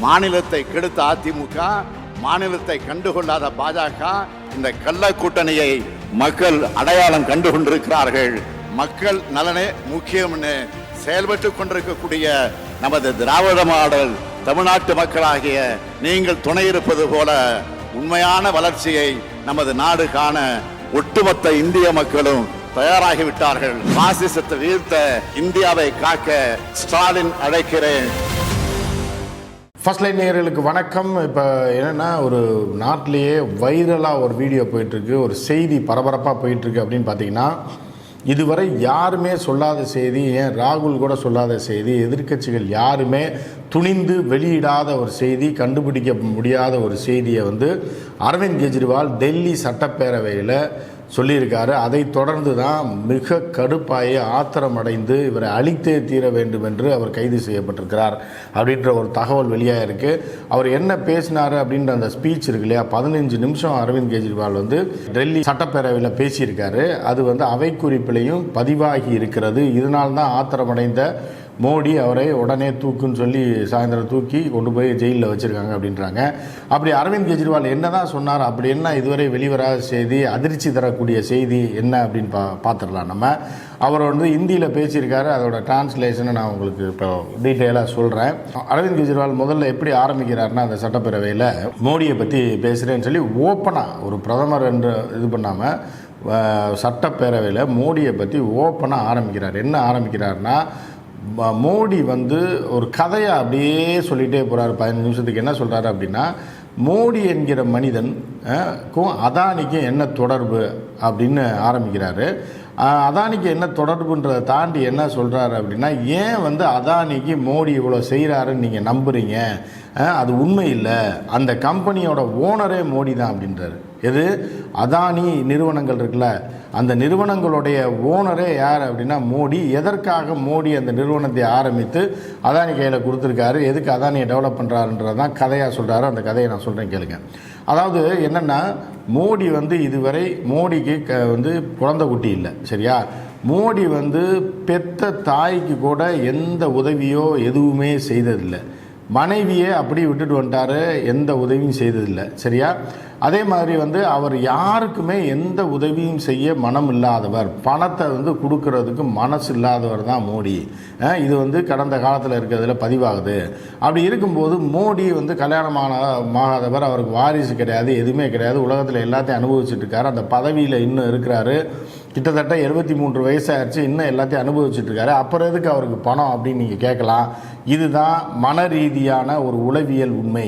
மாநிலத்தை கெடுத்த அதிமுக, மாநிலத்தை கண்டுகொள்ளாத பாஜக, இந்த கள்ள கூட்டணியை மக்கள் அடையாளம் கண்டு கொண்டிருக்கிறார்கள். மக்கள் நலனே முக்கியம்னு செயல்பட்டு கொண்டிருக்கக்கூடிய நமது திராவிட மாடல் தமிழ்நாட்டு மக்களாகிய நீங்கள் துணை இருப்பது போல உண்மையான வளர்ச்சியை நமது நாடு காண ஒட்டுமொத்த இந்திய மக்களும் தயாராகிவிட்டார்கள். பாசிசத்தை வீழ்த்த இந்தியாவை காக்க ஸ்டாலின் அழைக்கிறேன். ஃபர்ஸ்ட் லைன் நேயர்களுக்கு வணக்கம். இப்போ என்னென்னா, ஒரு நாட்டிலேயே வைரலாக ஒரு வீடியோ போயிட்டுருக்கு, ஒரு செய்தி பரபரப்பாக போயிட்டுருக்கு. அப்படின்னு பார்த்தீங்கன்னா, இதுவரை யாருமே சொல்லாத செய்தி, ஏன் ராகுல் கூட சொல்லாத செய்தி, எதிர்க்கட்சிகள் யாருமே துணிந்து வெளியிடாத ஒரு செய்தி, கண்டுபிடிக்க முடியாத ஒரு செய்தியை அரவிந்த் கெஜ்ரிவால் டெல்லி சட்டப்பேரவையில் சொல்லியிருக்காரு. அதை தொடர்ந்து தான் மிக கடுப்பாயி ஆத்திரமடைந்து இவரை அழித்தே தீர வேண்டும் என்று அவர் கைது செய்யப்பட்டிருக்கிறார் அப்படின்ற ஒரு தகவல் வெளியாக இருக்குது. அவர் என்ன பேசினார் அப்படின்ற அந்த ஸ்பீச் இருக்கு இல்லையா, 15 நிமிஷம் அரவிந்த் கெஜ்ரிவால் டெல்லி சட்டப்பேரவையில் பேசியிருக்காரு. அது அவை குறிப்பிலையும் பதிவாகி இருக்கிறது. இதனால்தான் ஆத்திரமடைந்த மோடி அவரை உடனே தூக்குன்னு சொல்லி சாயந்தரம் தூக்கி கொண்டு போய் ஜெயிலில் வச்சுருக்காங்க அப்படின்றாங்க. அப்படி அரவிந்த் கெஜ்ரிவால் என்ன தான் சொன்னார், அப்படி என்ன இதுவரை வெளிவராத செய்தி, அதிர்ச்சி தரக்கூடிய செய்தி என்ன அப்படின்னு பார்த்துடலாம். நம்ம அவர் ஹிந்தியில் பேசியிருக்காரு. அதோட டிரான்ஸ்லேஷனை நான் உங்களுக்கு இப்போ டீட்டெயிலாக சொல்கிறேன். அரவிந்த் கெஜ்ரிவால் முதல்ல எப்படி ஆரம்பிக்கிறாருன்னா, அந்த சட்டப்பேரவையில் மோடியை பற்றி பேசுகிறேன்னு சொல்லி ஓப்பனாக, ஒரு பிரதமர் என்று இது பண்ணாமல் சட்டப்பேரவையில் மோடியை பற்றி ஓப்பனாக ஆரம்பிக்கிறார். என்ன ஆரம்பிக்கிறாருன்னா, மோடி ஒரு கதையை அப்படியே சொல்லிகிட்டே போகிறார். 15 நிமிஷத்துக்கு என்ன சொல்கிறாரு அப்படின்னா, மோடி என்கிற மனிதனுக்கும் அதானிக்கும் என்ன தொடர்பு அப்படின்னு ஆரம்பிக்கிறாரு. அதானிக்கு என்ன தொடர்புன்றதை தாண்டி என்ன சொல்கிறாரு அப்படின்னா, ஏன் அதானிக்கு மோடி இவ்வளோ செய்கிறாருன்னு நீங்கள் நம்புகிறீங்க, அது உண்மை இல்லை, அந்த கம்பெனியோட ஓனரே மோடி தான் அப்படின்றாரு. எது அதானி நிறுவனங்கள் இருக்குல்ல, அந்த நிறுவனங்களுடைய ஓனரே யார் அப்படின்னா மோடி. எதற்காக மோடி அந்த நிறுவனத்தை ஆரம்பித்து அதானி கையில் கொடுத்துருக்காரு, எதுக்கு அதானியை டெவலப் பண்ணுறாருன்றதான் கதையாக சொல்கிறாரு. அந்த கதையை நான் சொல்கிறேன் கேளுங்க. அதாவது என்னென்னா, மோடி இதுவரை மோடிக்கு குழந்தை குட்டி இல்லை, சரியா? மோடி பெத்த தாய்க்கு கூட எந்த உதவியோ எதுவுமே செய்ததில்லை. மனைவியே அப்படி விட்டுட்டு வந்துட்டாரு, எந்த உதவியும் செய்ததில்லை, சரியா? அதே மாதிரி அவர் யாருக்குமே எந்த உதவியும் செய்ய மனம் இல்லாதவர், பணத்தை கொடுக்கறதுக்கு மனசு இல்லாதவர் தான் மோடி. இது கடந்த காலத்தில் இருக்கிறதுல பதிவாகுது. அப்படி இருக்கும்போது மோடி கல்யாணமாகாதவர், அவருக்கு வாரிசு கிடையாது, எதுவுமே கிடையாது, உலகத்தில் எல்லாத்தையும் அனுபவிச்சுட்டு இருக்காரு. அந்த பதவியில் இன்னும் இருக்கிறாரு. கிட்டத்தட்ட 73 வயசாகிடுச்சு, இன்னும் எல்லாத்தையும் அனுபவிச்சுட்டு இருக்காரு. அப்புறம் எதுக்கு அவருக்கு பணம் அப்படின்னு நீங்கள் கேட்கலாம். இதுதான் மன ரீதியான ஒரு உளவியல் உண்மை.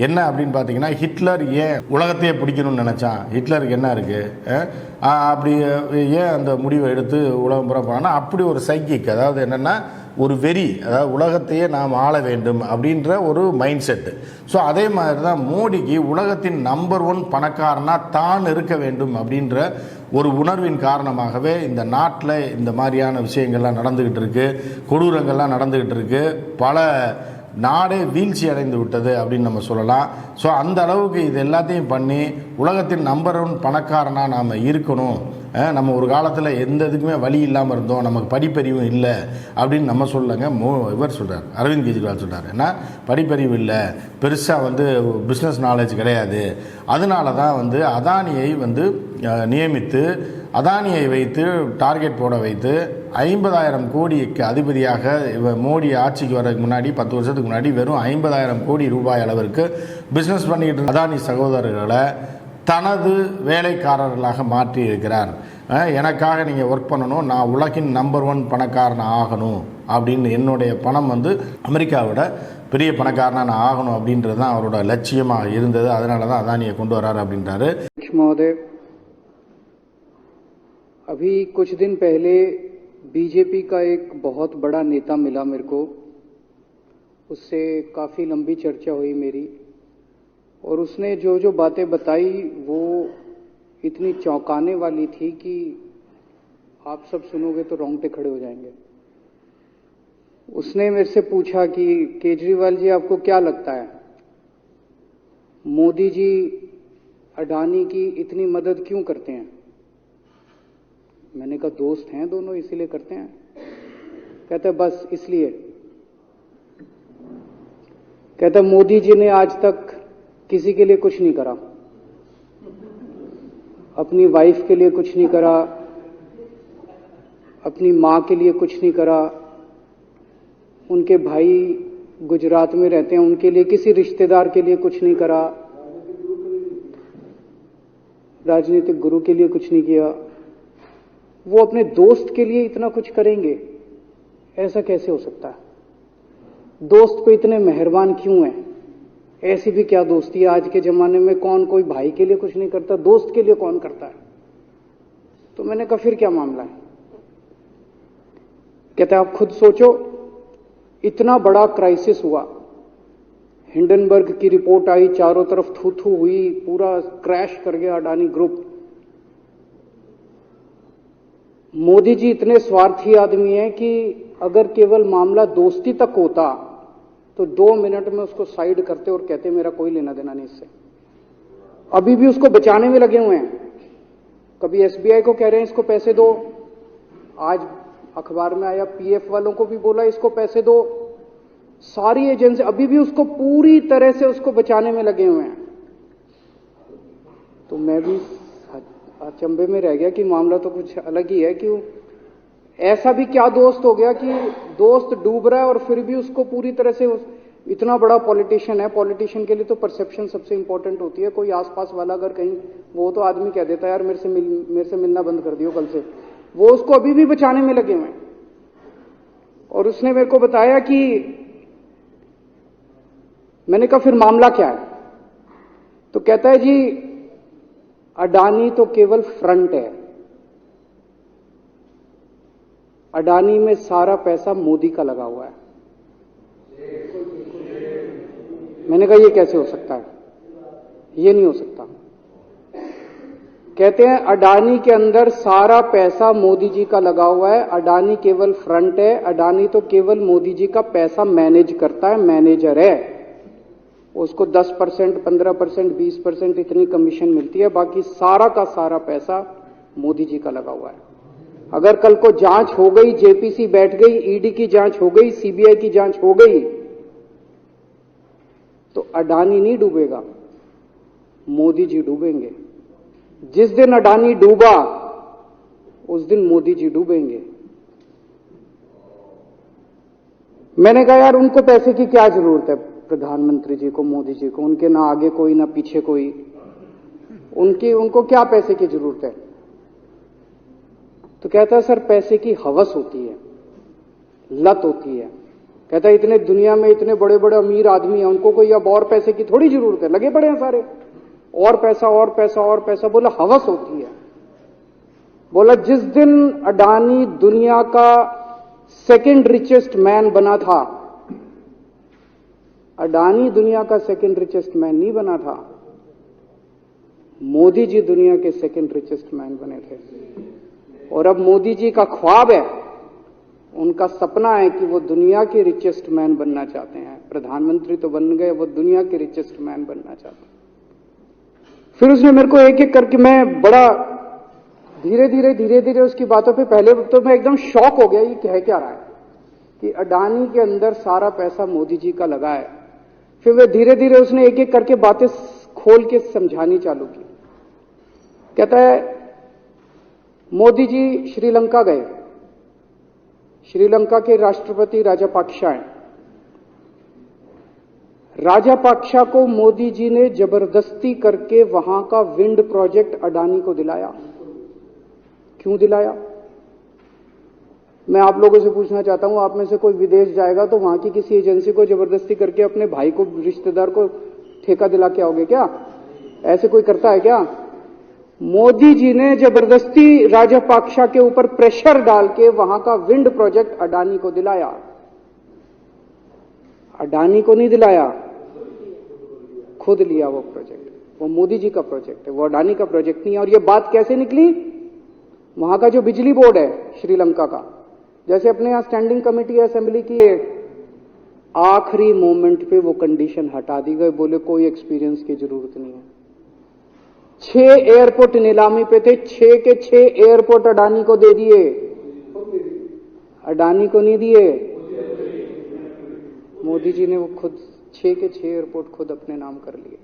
என்ன அப்படின்னு பார்த்தீங்கன்னா, ஹிட்லர் ஏன் உலகத்தையே பிடிக்கணும்னு நினச்சான்? ஹிட்லருக்கு என்ன இருக்குது, அப்படி ஏன் அந்த முடிவை எடுத்து உலகம் புற போனான்னா, அப்படி ஒரு சைக்கிக், அதாவது என்னென்னா ஒரு வெறி, அதாவது உலகத்தையே நாம் ஆள வேண்டும் அப்படின்ற ஒரு மைண்ட் செட்டு. ஸோ அதே மாதிரி தான் மோடிக்கு உலகத்தின் நம்பர் 1 பணக்காரனாக தான் இருக்க வேண்டும் அப்படின்ற ஒரு உணர்வின் காரணமாகவே இந்த நாட்டில் இந்த மாதிரியான விஷயங்கள்லாம் நடந்துக்கிட்டு இருக்கு, கொடூரங்கள்லாம் நடந்துக்கிட்டு இருக்கு. பல நாடே வீழ்ச்சி அடைந்து விட்டது அப்படின்னு நம்ம சொல்லலாம். ஸோ அந்த அளவுக்கு இது எல்லாத்தையும் பண்ணி உலகத்தின் நம்பர் 1 பணக்காரனாக நாம் இருக்கணும். நம்ம ஒரு காலத்தில் எந்த இதுக்குமே வழி இல்லாமல் இருந்தோம், நமக்கு படிப்பறிவும் இல்லை அப்படின்னு நம்ம சொல்லலைங்க. இவர் சொல்கிறார், அரவிந்த் கெஜ்ரிவால் சொல்கிறார், ஏன்னா படிப்பறிவு இல்லை, பெருசாக பிஸ்னஸ் நாலேஜ் கிடையாது. அதனால தான் அதானியை நியமித்து, அதானியை வைத்து டார்கெட் போட வைத்து 50,000 கோடிக்கு அதிபதியாக மோடி ஆட்சிக்கு வரதுக்கு முன்னாடி 10 வருஷத்துக்கு முன்னாடி வெறும் 50,000 கோடி ரூபாய் அளவிற்கு பிஸ்னஸ் பண்ணிக்கிட்டு இருந்த அதானி சகோதரர்களை தனது வேலைக்காரர்களாக மாற்றி இருக்கிறார். எனக்காக நீங்கள் ஒர்க் பண்ணணும், நான் உலகின் நம்பர் 1 பணக்காரன் ஆகணும் அப்படின்னு, என்னுடைய பணம் அமெரிக்காவோட பெரிய பணக்காரனாக நான் ஆகணும் அப்படின்றது தான் அவரோட லட்சியமாக இருந்தது. அதனால தான் அதானியை கொண்டு வராரு அப்படின்றாரு. अभी कुछ दिन पहले बीजेपी का एक बहुत बड़ा नेता मिला मेरे को, उससे काफ़ी लंबी चर्चा हुई मेरी, और उसने जो जो बातें बताई वो इतनी चौंकाने वाली थी कि आप सब सुनोगे तो रोंगटे खड़े हो जाएंगे। उसने मेरे से पूछा कि केजरीवाल जी, आपको क्या लगता है, मोदी जी अडानी की इतनी मदद क्यों करते हैं? मैंने कहा दोस्त हैं दोनों, इसीलिए करते हैं। कहते बस इसलिए। कहता मोदी जी ने आज तक किसी के लिए कुछ नहीं करा, अपनी वाइफ के लिए कुछ नहीं करा, अपनी मां के लिए कुछ नहीं करा, उनके भाई गुजरात में रहते हैं उनके लिए, किसी रिश्तेदार के लिए कुछ नहीं करा, राजनीतिक गुरु के लिए कुछ नहीं किया। वो अपने दोस्त के लिए इतना कुछ करेंगे, ऐसा कैसे हो सकता है? दोस्त को इतने मेहरबान क्यों हैं? ऐसी भी क्या दोस्ती है? आज के जमाने में कौन कोई भाई के लिए कुछ नहीं करता, दोस्त के लिए कौन करता है? तो मैंने कहा फिर क्या मामला है? कहता आप खुद सोचो, इतना बड़ा क्राइसिस हुआ, हिंडनबर्ग की रिपोर्ट आई, चारों तरफ थू थू हुई, पूरा क्रैश कर गया अडानी ग्रुप। मोदी जी इतने स्वार्थी आदमी हैं कि अगर केवल मामला दोस्ती तक होता तो 2 मिनट में उसको साइड करते और कहते मेरा कोई लेना देना नहीं इससे। अभी भी उसको बचाने में लगे हुए हैं। कभी एसबीआई को कह रहे हैं इसको पैसे दो, आज अखबार में आया पीएफ वालों को भी बोला इसको पैसे दो, सारी एजेंसी अभी भी उसको पूरी तरह से उसको बचाने में लगे हुए हैं। तो मैं भी अचंभे में रह गया कि मामला तो कुछ अलग ही है। क्यों ऐसा भी क्या दोस्त हो गया कि दोस्त डूब रहा है और फिर भी उसको पूरी तरह से इतना बड़ा पॉलिटिशियन है। पॉलिटिशियन के लिए तो परसेप्शन सबसे इंपॉर्टेंट होती है। कोई आसपास वाला अगर कहीं वो तो आदमी कह देता है यार मेरे से मिलना बंद कर दियो कल से, वो उसको अभी भी बचाने में लगे हुए हैं। और उसने मेरे को बताया कि मैंने कहा फिर मामला क्या है? तो कहता है जी अडानी तो केवल फ्रंट है, अडानी में सारा पैसा मोदी का लगा हुआ है। मैंने कहा ये कैसे हो सकता है? ये नहीं हो सकता। कहते हैं अडानी के अंदर सारा पैसा मोदी जी का लगा हुआ है, अडानी केवल फ्रंट है, अडानी तो केवल मोदी जी का पैसा मैनेज करता है, मैनेजर है। उसको 10%, 15%, 20% इतनी कमीशन मिलती है, बाकी सारा का सारा पैसा मोदी जी का लगा हुआ है। अगर कल को जांच हो गई, जेपीसी बैठ गई, ईडी की जांच हो गई, सीबीआई की जांच हो गई, तो अडानी नहीं डूबेगा, मोदी जी डूबेंगे। जिस दिन अडानी डूबा उस दिन मोदी जी डूबेंगे। मैंने कहा यार उनको पैसे की क्या जरूरत है? प्रधानमंत्री जी को, मोदी जी को, उनके ना आगे कोई ना पीछे कोई, उनको क्या पैसे की जरूरत है? तो कहता है सर पैसे की हवस होती है, लत होती है। कहता है इतने दुनिया में इतने बड़े बड़े अमीर आदमी हैं, उनको कोई अब और पैसे की थोड़ी जरूरत है, लगे पड़े हैं सारे, और पैसा और पैसा और पैसा। बोला हवस होती है। बोला जिस दिन अडानी दुनिया का सेकंड रिचेस्ट मैन बना था, अडानी दुनिया का सेकंड रिचेस्ट मैन नहीं बना था, मोदी जी दुनिया के सेकंड रिचेस्ट मैन बने थे। और अब मोदी जी का ख्वाब है, उनका सपना है कि वो दुनिया के रिचेस्ट मैन बनना चाहते हैं। प्रधानमंत्री तो बन गए, वो दुनिया के रिचेस्ट मैन बनना चाहते हैं। फिर उसने मेरे को एक एक करके, मैं बड़ा धीरे धीरे उसकी बातों पे, पहले तो मैं एकदम शॉक हो गया ये कह क्या रहा है कि अडानी के अंदर सारा पैसा मोदी जी का लगा है। फिर वे धीरे धीरे उसने एक एक करके बातें खोल के समझानी चालू की। कहता है मोदी जी श्रीलंका गए, श्रीलंका के राष्ट्रपति राजापाक्सा हैं। राजापाक्सा को मोदी जी ने जबरदस्ती करके वहां का विंड प्रोजेक्ट अडानी को दिलाया। क्यों दिलाया? मैं आप लोगों से पूछना चाहता हूं, आप में से कोई विदेश जाएगा तो वहां की किसी एजेंसी को जबरदस्ती करके अपने भाई को, रिश्तेदार को ठेका दिला के आओगे क्या? ऐसे कोई करता है क्या? मोदी जी ने जबरदस्ती राजापाक्सा के ऊपर प्रेशर डाल के वहां का विंड प्रोजेक्ट अडानी को दिलाया। अडानी को नहीं दिलाया, खुद लिया वो प्रोजेक्ट। वो मोदी जी का प्रोजेक्ट है, वो अडानी का प्रोजेक्ट नहीं है। और ये बात कैसे निकली? वहां का जो बिजली बोर्ड है श्रीलंका का, जैसे अपने यहां स्टैंडिंग कमेटी असेंबली की, आखिरी मोमेंट पे वो कंडीशन हटा दी गई। बोले कोई एक्सपीरियंस की जरूरत नहीं है। 6 एयरपोर्ट नीलामी पे थे, 6 के 6 एयरपोर्ट अडानी को दे दिए। अडानी को नहीं दिए, मोदी जी ने वो खुद 6 के 6 एयरपोर्ट खुद अपने नाम कर लिए।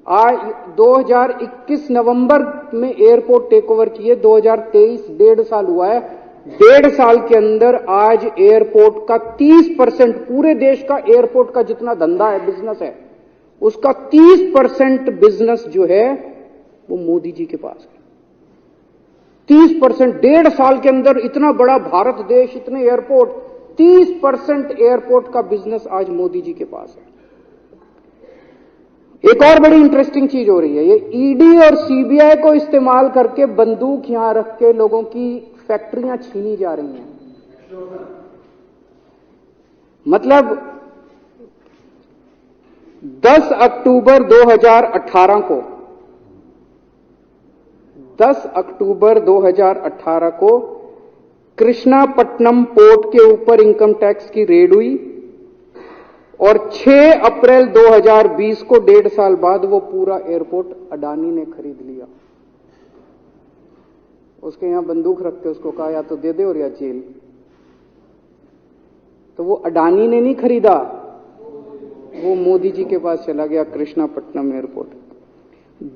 आज 2021 नवंबर में एयरपोर्ट टेक ओवर किए, 2023 1.5 साल हुआ है। 1.5 साल के अंदर आज एयरपोर्ट का 30%, पूरे देश का एयरपोर्ट का जितना धंधा है, बिजनेस है, उसका 30% बिजनेस जो है वो मोदी जी के पास है। 30%, 1.5 साल के अंदर इतना बड़ा भारत देश, इतने एयरपोर्ट, 30% एयरपोर्ट का बिजनेस आज मोदी जी के पास है। एक और बड़ी इंटरेस्टिंग चीज हो रही है, ये ईडी और सीबीआई को इस्तेमाल करके बंदूक यहां रख के लोगों की फैक्ट्रियां छीनी जा रही हैं। मतलब 10 अक्टूबर 2018 को 10 अक्टूबर 2018 को कृष्णापट्टनम पोर्ट के ऊपर इनकम टैक्स की रेड हुई और 6 अप्रैल 2020 को 1.5 साल बाद वो पूरा एयरपोर्ट अडानी ने खरीद लिया। उसके यहां बंदूक रख के उसको कहा या तो दे दे और या जेल। तो वो अडानी ने नहीं खरीदा, वो मोदी जी के पास चला गया कृष्णापट्टनम एयरपोर्ट।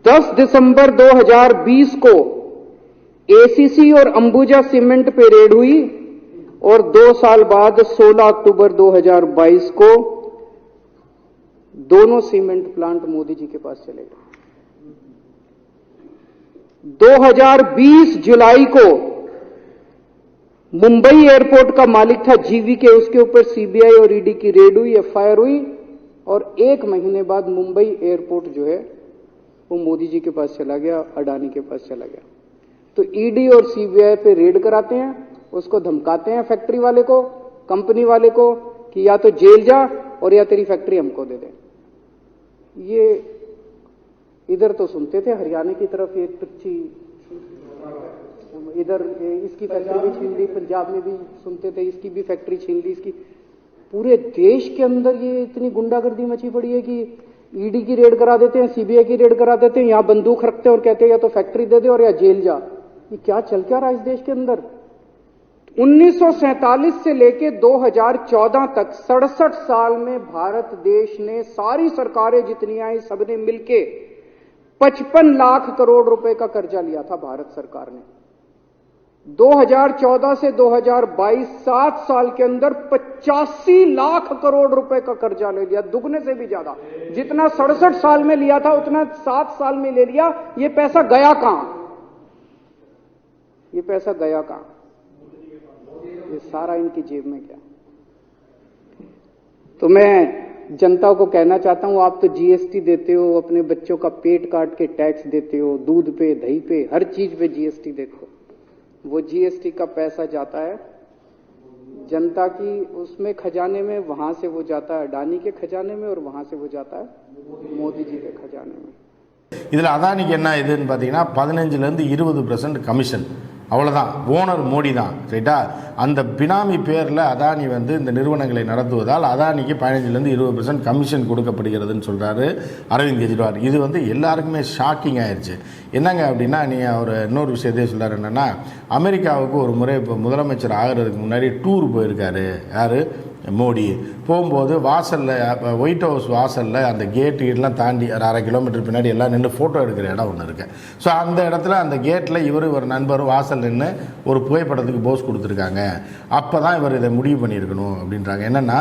10 दिसंबर 2020 को एसीसी और अंबुजा सीमेंट पे रेड हुई और 2 साल बाद 16 अक्टूबर 2022 को दोनों सीमेंट प्लांट मोदी जी के पास चले गए। 2020 जुलाई को मुंबई एयरपोर्ट का मालिक था जीवीके, उसके ऊपर सीबीआई और ईडी की रेड हुई, एफआईआर हुई और 1 महीने बाद मुंबई एयरपोर्ट जो है वो मोदी जी के पास चला गया, अडानी के पास चला गया। तो ईडी और सीबीआई पे रेड कराते हैं, उसको धमकाते हैं फैक्ट्री वाले को, कंपनी वाले को कि या तो जेल जा और या तेरी फैक्ट्री हमको दे दे। ये इधर तो सुनते थे हरियाणा की तरफ एक पिच्ची, इधर इसकी फैक्ट्री भी छीन ली, पंजाब में भी सुनते थे इसकी भी फैक्ट्री छीन ली, इसकी। पूरे देश के अंदर ये इतनी गुंडागर्दी मची पड़ी है कि ईडी की रेड करा देते हैं, सीबीआई की रेड करा देते हैं, यहां बंदूक रखते हैं और कहते हैं या तो फैक्ट्री दे दे और या जेल जा। ये क्या चल क्या रहा है इस देश के अंदर? 1947 से लेके 2014 तक 67 साल में भारत देश ने, सारी सरकारें जितनी आई सबने मिलके 55 लाख करोड़ रुपए का कर्जा लिया था भारत सरकार ने। 2014 से 2022 7 साल के अंदर 85 लाख करोड़ रुपए का कर्जा ले लिया, दुगने से भी ज्यादा। जितना 67 साल में लिया था उतना 7 साल में ले लिया। ये पैसा गया कहां? ये पैसा गया कहां? ये सारा इनकी जेब में गया। तो मैं जनता को कहना चाहता हूं, आप तो जीएसटी देते हो, अपने बच्चों का पेट काट के टैक्स देते हो, दूध पे, दही पे, हर चीज पे जीएसटी देते हो। वो जीएसटी का पैसा जाता है जनता की उसमें खजाने में, वहां से वो जाता है अडानी के खजाने में और वहां से वो जाता है मोदी जी के खजाने में। இதில் அதானிக்கு என்ன இதுன்னு பார்த்தீங்கன்னா 15% 20% கமிஷன், அவ்வளோதான். ஓனர் மோடி தான், ரைட்டா? அந்த பினாமி பேரில் அதானி வந்து இந்த நிறுவனங்களை நடத்துவதால் அதானிக்கு 15% 20% கமிஷன் கொடுக்கப்படுகிறதுன்னு சொல்கிறாரு அரவிந்த் கெஜ்ரிவால். இது வந்து எல்லாருக்குமே ஷாக்கிங் ஆயிடுச்சு. என்னங்க அப்படின்னா, அவர் இன்னொரு விஷயத்தையே சொல்கிறார். என்னென்னா, அமெரிக்காவுக்கு ஒரு முறை இப்போ முதலமைச்சர் ஆகிறதுக்கு முன்னாடி டூர் போயிருக்காரு. யார்? மோடி. போகும்போது வாசலில், ஒயிட் ஹவுஸ் வாசலில் அந்த கேட்டுலாம் தாண்டி ஒரு 1/2 கிலோமீட்டர் பின்னாடி எல்லாம் நின்று ஃபோட்டோ எடுக்கிற இடம் ஒன்று இருக்குது. ஸோ அந்த இடத்துல அந்த கேட்டில் இவர் ஒரு நண்பர் வாசல் நின்று ஒரு புகைப்படத்துக்கு போஸ் கொடுத்துருக்காங்க. அப்போ தான் இவர் இதை முடிவு பண்ணியிருக்கணும் அப்படின்றாங்க. என்னென்னா,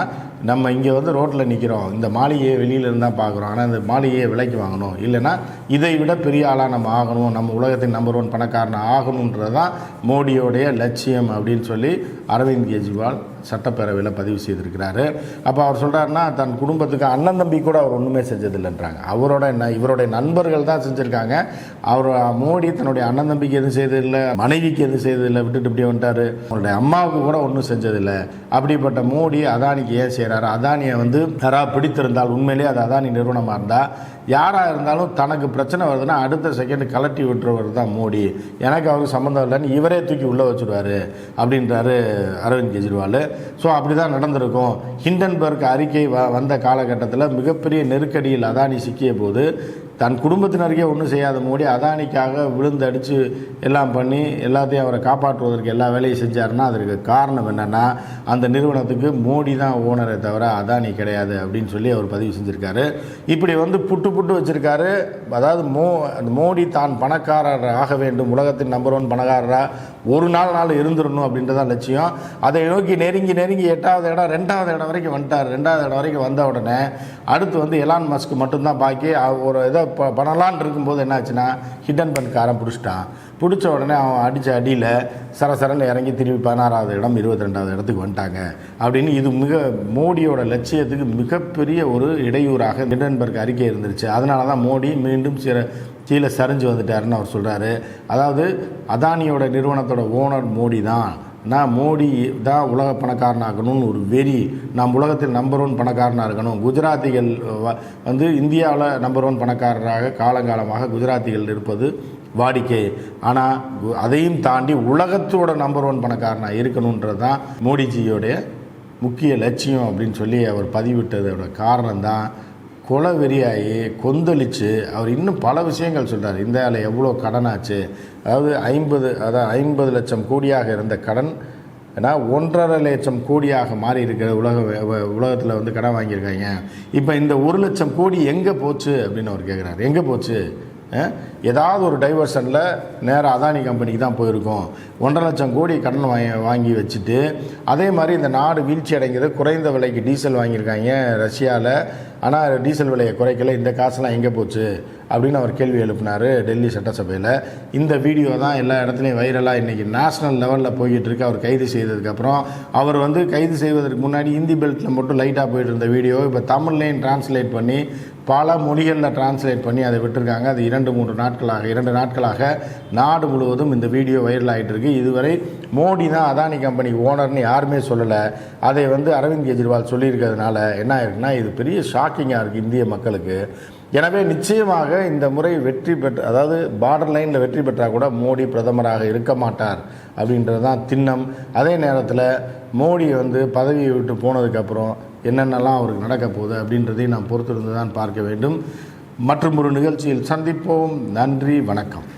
நம்ம இங்கே வந்து ரோட்டில் நிற்கிறோம், இந்த மாளிகையை வெளியிலேருந்து தான் பார்க்குறோம், ஆனால் இந்த மாளிகையை விலைக்கு வாங்கணும், இல்லைனா இதை விட பெரிய ஆளாக நம்ம ஆகணும், நம்ம உலகத்தின் நம்பர் 1 பணக்காரனை ஆகணுன்றது தான் மோடியோடைய லட்சியம் அப்படின்னு சொல்லி அரவிந்த் கெஜ்ரிவால் சட்டப்பேரவையில் பதிவு செய்திருக்கிறாரு. அப்போ அவர் சொல்கிறாருன்னா, தன் குடும்பத்துக்கு அண்ணன் தம்பி கூட அவர் ஒன்றுமே செஞ்சதில்லைன்றாங்க. அவரோட இவருடைய நண்பர்கள் தான் செஞ்சுருக்காங்க. அவர் மோடி தன்னுடைய அண்ணன் தம்பிக்கு எதுவும் செய்ததில்லை, மனைவிக்கு எதுவும் செய்ததில்லை, விட்டுட்டு இப்படி வந்துட்டார். அவருடைய அம்மாவுக்கு கூட ஒன்றும் செஞ்சதில்லை. அப்படிப்பட்ட மோடி அதானிக்கு ஏன் செய்கிறாரு? அதானியை வந்து யாராவது பிடித்திருந்தால், உண்மையிலேயே அது அதானி நிறுவனமாக இருந்தால், யாராக இருந்தாலும் தனக்கு பிரச்சனை வருதுன்னா அடுத்த செகண்ட் கலட்டி விட்டுறவர் தான் மோடி. எனக்கு அவருக்கு சம்மந்தம் இல்லைன்னு இவரே தூக்கி உள்ளே வச்சுருவார் அப்படின்றாரு அரவிந்த் கெஜ்ரிவால். ஸோ அப்படி தான் நடந்திருக்கும். ஹிண்டன்பர்க் அறிக்கை வந்த காலகட்டத்தில் மிகப்பெரிய நெருக்கடியில் அதானி சிக்கிய போது தன் குடும்பத்தினருக்கே ஒன்றும் செய்யாத மோடி அதானிக்காக விழுந்து அடித்து எல்லாம் பண்ணி எல்லாத்தையும் அவரை காப்பாற்றுவதற்கு எல்லா வேலையும் செஞ்சாருன்னா அதற்கு காரணம் என்னென்னா அந்த நிறுவனத்துக்கு மோடி தான் ஓனரை தவிர அதானி கிடையாது அப்படின்னு சொல்லி அவர் பதிவு செஞ்சுருக்காரு. இப்படி வந்து புட்டு வச்சுருக்காரு. அதாவது மோடி தான் பணக்காரர் ஆக வேண்டும், உலகத்தின் நம்பர் 1 பணக்காரராக ஒரு நாள் இருந்துடணும் அப்படின்றதான் லட்சியம். அதை நோக்கி நெருங்கி 8வது இடம் 2வது இடம் வரைக்கும் வந்துட்டார். 2வது இடம் வரைக்கும் வந்த உடனே அடுத்து வந்து எலான் மஸ்க் மட்டும்தான் பாக்கி. ஒரு இதை பண்ணலான் இருக்கும்போது என்னாச்சுன்னா ஹிண்டன்பர்க் காரன் பிடிச்ச உடனே அவன் அடித்த அடியில் சரசரன்னு இறங்கி திரும்பி 16வது இடம் 22வது இடத்துக்கு வந்துட்டாங்க அப்படின்னு. இது மோடியோட லட்சியத்துக்கு மிகப்பெரிய ஒரு இடையூறாக ஹிண்டன்பர்க் அறிக்கை இருந்துருச்சு. அதனால தான் மோடி மீண்டும் கீழே சரிஞ்சு வந்துட்டாருன்னு அவர் சொல்கிறாரு. அதாவது அதானியோட நிறுவனத்தோட ஓனர் மோடி தான், நான் மோடி தான் உலக பணக்காரனாகணும்னு ஒரு வெறி, நாம் உலகத்தில் நம்பர் 1 பணக்காரனாக இருக்கணும். குஜராத்திகள் வந்து இந்தியாவில் நம்பர் 1 பணக்காரராக காலங்காலமாக குஜராத்திகள் இருப்பது வாடிக்கை. ஆனால் அதையும் தாண்டி உலகத்தோட நம்பர் 1 பணக்காரனாக இருக்கணுன்றது தான் மோடிஜியோடைய முக்கிய லட்சியம் அப்படின்னு சொல்லி அவர் பதிவிட்டதோட காரணம் தான் கொலவெறியாகி கொந்தளித்து அவர் இன்னும் பல விஷயங்கள் சொல்கிறார். இந்தியாவில் எவ்வளோ கடனாச்சு, அதாவது 50 லட்சம் கோடியாக இருந்த கடன் ஏன்னா 1.5 லட்சம் கோடியாக மாறி இருக்கிற உலகத்தில் வந்து கடன் வாங்கியிருக்காங்க. இப்போ இந்த 1 லட்சம் கோடி எங்கே போச்சு அப்படின்னு அவர் கேட்குறாரு. எங்கே போச்சு? ஏதாவது ஒரு டைவர்ஷனில் நேராக அதானி கம்பெனிக்கு தான் போயிருக்கோம். 1.5 லட்சம் கோடி கடன் வாங்கி வச்சுட்டு அதே மாதிரி இந்த நாடு வீழ்ச்சி அடைங்கிறது. குறைந்த விலைக்கு டீசல் வாங்கியிருக்காங்க ரஷ்யாவில், ஆனால் டீசல் விலையை குறைக்கல. இந்த காசுலாம் எங்கே போச்சு அப்படின்னு அவர் கேள்வி எழுப்பினார் டெல்லி சட்டசபையில். இந்த வீடியோ தான் எல்லா இடத்துலையும் வைரலாக இன்றைக்கி நேஷ்னல் லெவலில் போய்கிட்டு இருக்கு. அவர் கைது செய்ததுக்கப்புறம் அவர் வந்து கைது செய்வதற்கு முன்னாடி ஹிந்தி பெல்ட்டில் மட்டும் லைட்டாக போயிட்டு இருந்த வீடியோ இப்போ தமிழ்லையும் டிரான்ஸ்லேட் பண்ணி பல மொழிகளில் டிரான்ஸ்லேட் பண்ணி அதை விட்டுருக்காங்க. அது 2 நாட்களாக நாடு முழுவதும் இந்த வீடியோ வைரல் ஆகிட்டு இருக்கு. இதுவரை மோடி தான் அதானி கம்பெனி ஓனர்னு யாருமே சொல்லலை. அதை வந்து அரவிந்த் கெஜ்ரிவால் சொல்லியிருக்கிறதுனால என்ன ஆயிருக்குன்னா இது பெரிய ஷாக்கிங்காக இருக்குது இந்திய மக்களுக்கு. எனவே நிச்சயமாக இந்த முறை வெற்றி பெற்ற, அதாவது பார்டர் லைனில் வெற்றி பெற்றால் கூட மோடி பிரதமராக இருக்க மாட்டார் அப்படின்றது தான் திண்ணம். அதே நேரத்தில் மோடி வந்து பதவியை விட்டு போனதுக்கப்புறம் என்னென்னலாம் அவருக்கு நடக்க போகுது அப்படின்றதையும் நாம் பொறுத்திருந்து தான் பார்க்க வேண்டும். மற்றும் ஒரு நிகழ்ச்சியில் சந்திப்போம். நன்றி, வணக்கம்.